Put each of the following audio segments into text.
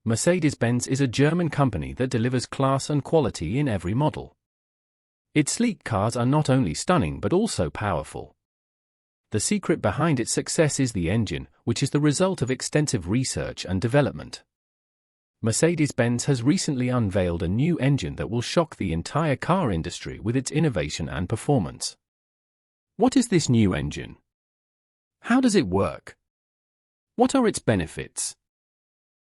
Mercedes-Benz is a German company that delivers class and quality in every model. Its sleek cars are not only stunning but also powerful. The secret behind its success is the engine, which is the result of extensive research and development. Mercedes-Benz has recently unveiled a new engine that will shock the entire car industry with its innovation and performance. What is this new engine? How does it work? What are its benefits?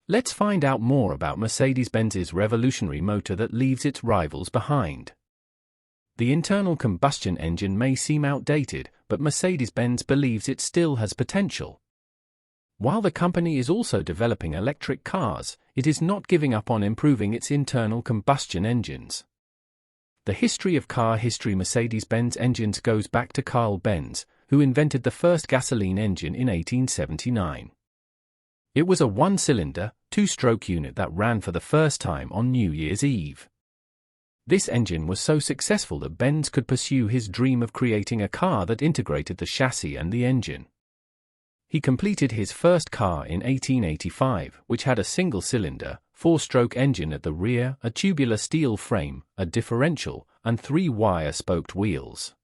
Let's find out more about Mercedes-Benz's revolutionary motor that leaves its rivals behind. The internal combustion engine may seem outdated, but Mercedes-Benz believes it still has potential. While the company is also developing electric cars, it is not giving up on improving its internal combustion engines. The history of car history: Mercedes-Benz engines goes back to Carl Benz, who invented the first gasoline engine in 1879. It was a one-cylinder, two-stroke unit that ran for the first time on New Year's Eve. This engine was so successful that Benz could pursue his dream of creating a car that integrated the chassis and the engine. He completed his first car in 1885, which had a single-cylinder, four-stroke engine at the rear, a tubular steel frame, a differential, and three-wire spoked wheels.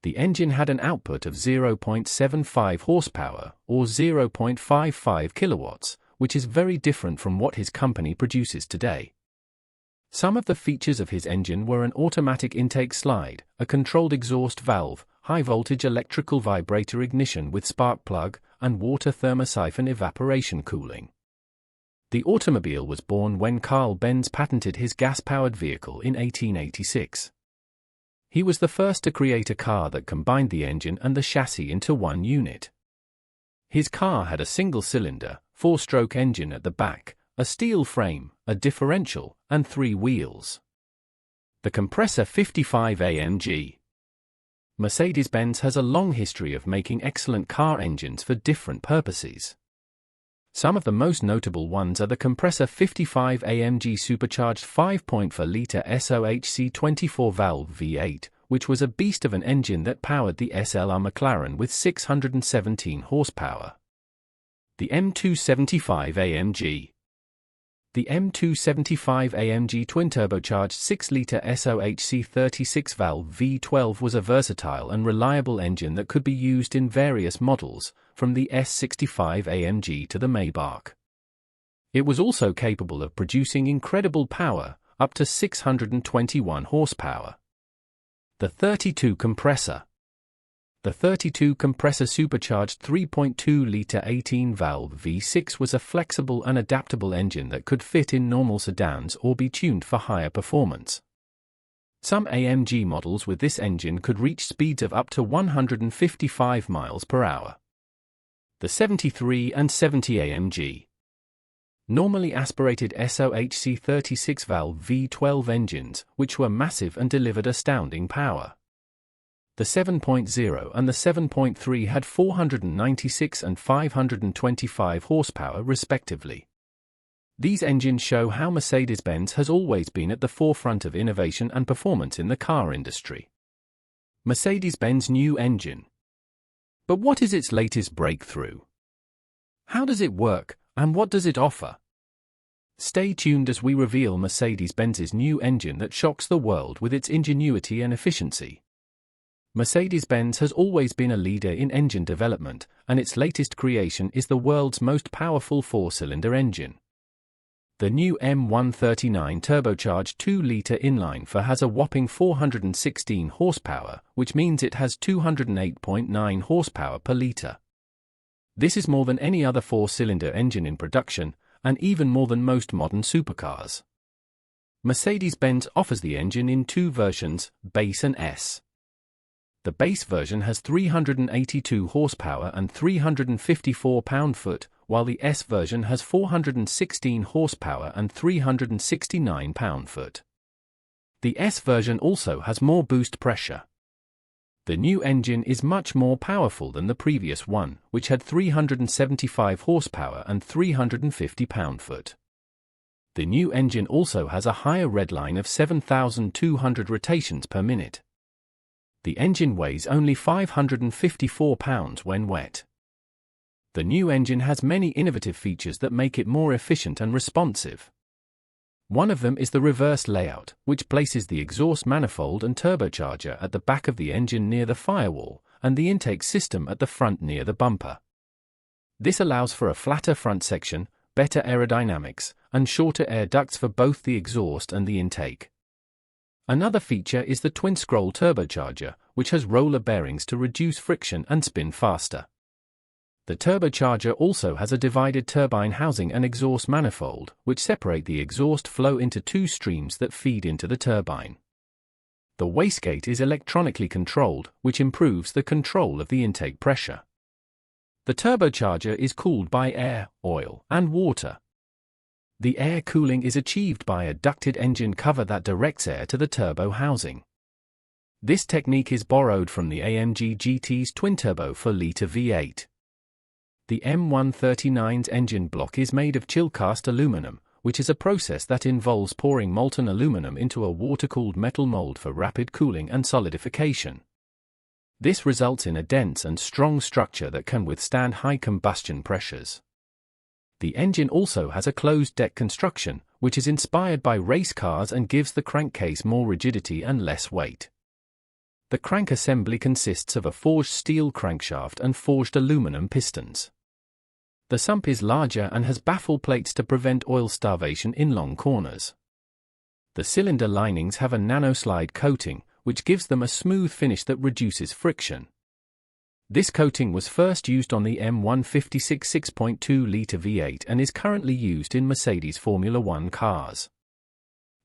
The engine had an output of 0.75 horsepower, or 0.55 kilowatts, which is very different from what his company produces today. Some of the features of his engine were an automatic intake slide, a controlled exhaust valve, high-voltage electrical vibrator ignition with spark plug, and water thermosiphon evaporation cooling. The automobile was born when Carl Benz patented his gas-powered vehicle in 1886. He was the first to create a car that combined the engine and the chassis into one unit. His car had a single-cylinder, four-stroke engine at the back, a steel frame, a differential, and three wheels. The compressor 55 AMG. Mercedes-Benz has a long history of making excellent car engines for different purposes. Some of the most notable ones are the compressor 55 AMG supercharged 5.4-liter SOHC 24-valve V8, which was a beast of an engine that powered the SLR McLaren with 617 horsepower. The M275 AMG. The M275 AMG twin-turbocharged 6-liter SOHC 36-valve V12 was a versatile and reliable engine that could be used in various models, from the S65 AMG to the Maybach. It was also capable of producing incredible power, up to 621 horsepower. The 32 compressor. The 32 compressor supercharged 3.2-liter 18-valve V6 was a flexible and adaptable engine that could fit in normal sedans or be tuned for higher performance. Some AMG models with this engine could reach speeds of up to 155 miles per hour. The 73 and 70 AMG. Normally aspirated SOHC 36-valve V12 engines, which were massive and delivered astounding power. The 7.0 and the 7.3 had 496 and 525 horsepower respectively. These engines show how Mercedes-Benz has always been at the forefront of innovation and performance in the car industry. Mercedes-Benz new engine. But what is its latest breakthrough? How does it work, and what does it offer? Stay tuned as we reveal Mercedes-Benz's new engine that shocks the world with its ingenuity and efficiency. Mercedes-Benz has always been a leader in engine development, and its latest creation is the world's most powerful four-cylinder engine. The new M139 turbocharged 2-liter inline-four has a whopping 416 horsepower, which means it has 208.9 horsepower per liter. This is more than any other four-cylinder engine in production, and even more than most modern supercars. Mercedes-Benz offers the engine in two versions, Base and S. The base version has 382 horsepower and 354 pound-foot, while the S version has 416 horsepower and 369 pound-foot. The S version also has more boost pressure. The new engine is much more powerful than the previous one, which had 375 horsepower and 350 pound-foot. The new engine also has a higher redline of 7,200 rotations per minute. The engine weighs only 554 pounds when wet. The new engine has many innovative features that make it more efficient and responsive. One of them is the reverse layout, which places the exhaust manifold and turbocharger at the back of the engine near the firewall, and the intake system at the front near the bumper. This allows for a flatter front section, better aerodynamics, and shorter air ducts for both the exhaust and the intake. Another feature is the twin-scroll turbocharger, which has roller bearings to reduce friction and spin faster. The turbocharger also has a divided turbine housing and exhaust manifold, which separate the exhaust flow into two streams that feed into the turbine. The wastegate is electronically controlled, which improves the control of the intake pressure. The turbocharger is cooled by air, oil, and water. The air cooling is achieved by a ducted engine cover that directs air to the turbo housing. This technique is borrowed from the AMG GT's twin-turbo 4-liter V8. The M139's engine block is made of chill-cast aluminum, which is a process that involves pouring molten aluminum into a water-cooled metal mold for rapid cooling and solidification. This results in a dense and strong structure that can withstand high combustion pressures. The engine also has a closed-deck construction, which is inspired by race cars and gives the crankcase more rigidity and less weight. The crank assembly consists of a forged steel crankshaft and forged aluminum pistons. The sump is larger and has baffle plates to prevent oil starvation in long corners. The cylinder linings have a nanoslide coating, which gives them a smooth finish that reduces friction. This coating was first used on the M156 6.2-liter V8 and is currently used in Mercedes Formula One cars.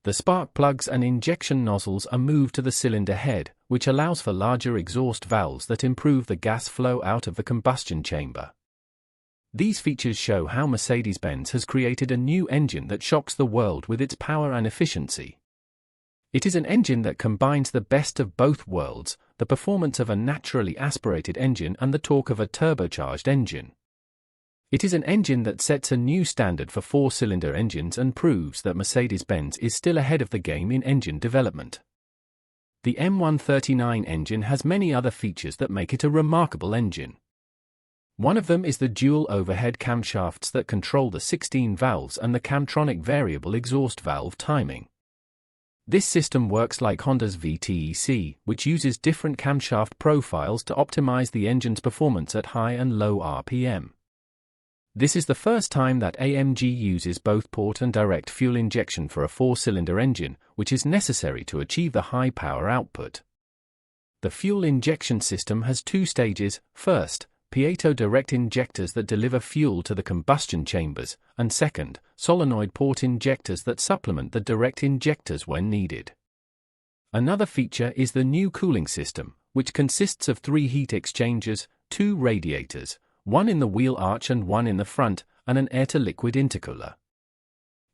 The spark plugs and injection nozzles are moved to the cylinder head, which allows for larger exhaust valves that improve the gas flow out of the combustion chamber. These features show how Mercedes-Benz has created a new engine that shocks the world with its power and efficiency. It is an engine that combines the best of both worlds, the performance of a naturally aspirated engine and the torque of a turbocharged engine. It is an engine that sets a new standard for four-cylinder engines and proves that Mercedes-Benz is still ahead of the game in engine development. The M139 engine has many other features that make it a remarkable engine. One of them is the dual overhead camshafts that control the 16 valves and the Camtronic variable exhaust valve timing. This system works like Honda's VTEC, which uses different camshaft profiles to optimize the engine's performance at high and low RPM. This is the first time that AMG uses both port and direct fuel injection for a four-cylinder engine, which is necessary to achieve the high power output. The fuel injection system has two stages: first, Pitot direct injectors that deliver fuel to the combustion chambers, and second, solenoid port injectors that supplement the direct injectors when needed. Another feature is the new cooling system, which consists of 3 heat exchangers, 2 radiators, one in the wheel arch and one in the front, and an air-to-liquid intercooler.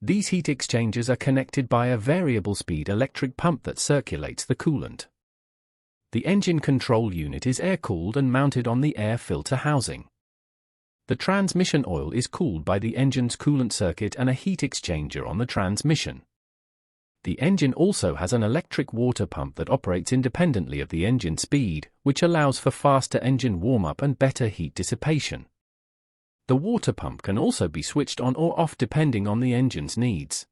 These heat exchangers are connected by a variable speed electric pump that circulates the coolant. The engine control unit is air-cooled and mounted on the air filter housing. The transmission oil is cooled by the engine's coolant circuit and a heat exchanger on the transmission. The engine also has an electric water pump that operates independently of the engine speed, which allows for faster engine warm-up and better heat dissipation. The water pump can also be switched on or off depending on the engine's needs.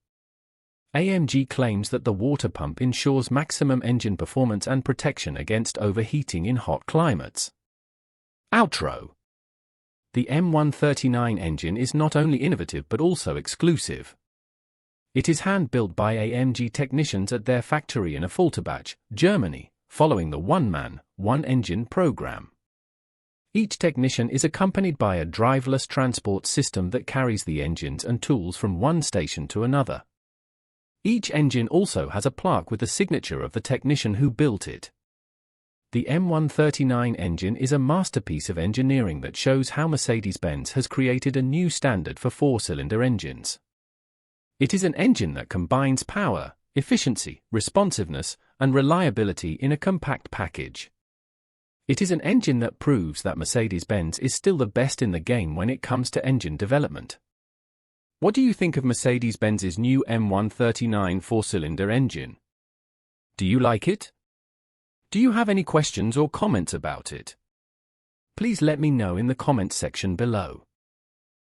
AMG claims that the water pump ensures maximum engine performance and protection against overheating in hot climates. Outro. The M139 engine is not only innovative but also exclusive. It is hand-built by AMG technicians at their factory in Affalterbach, Germany, following the one-man, one-engine program. Each technician is accompanied by a driverless transport system that carries the engines and tools from one station to another. Each engine also has a plaque with the signature of the technician who built it. The M139 engine is a masterpiece of engineering that shows how Mercedes-Benz has created a new standard for four-cylinder engines. It is an engine that combines power, efficiency, responsiveness, and reliability in a compact package. It is an engine that proves that Mercedes-Benz is still the best in the game when it comes to engine development. What do you think of Mercedes-Benz's new M139 four-cylinder engine? Do you like it? Do you have any questions or comments about it? Please let me know in the comments section below.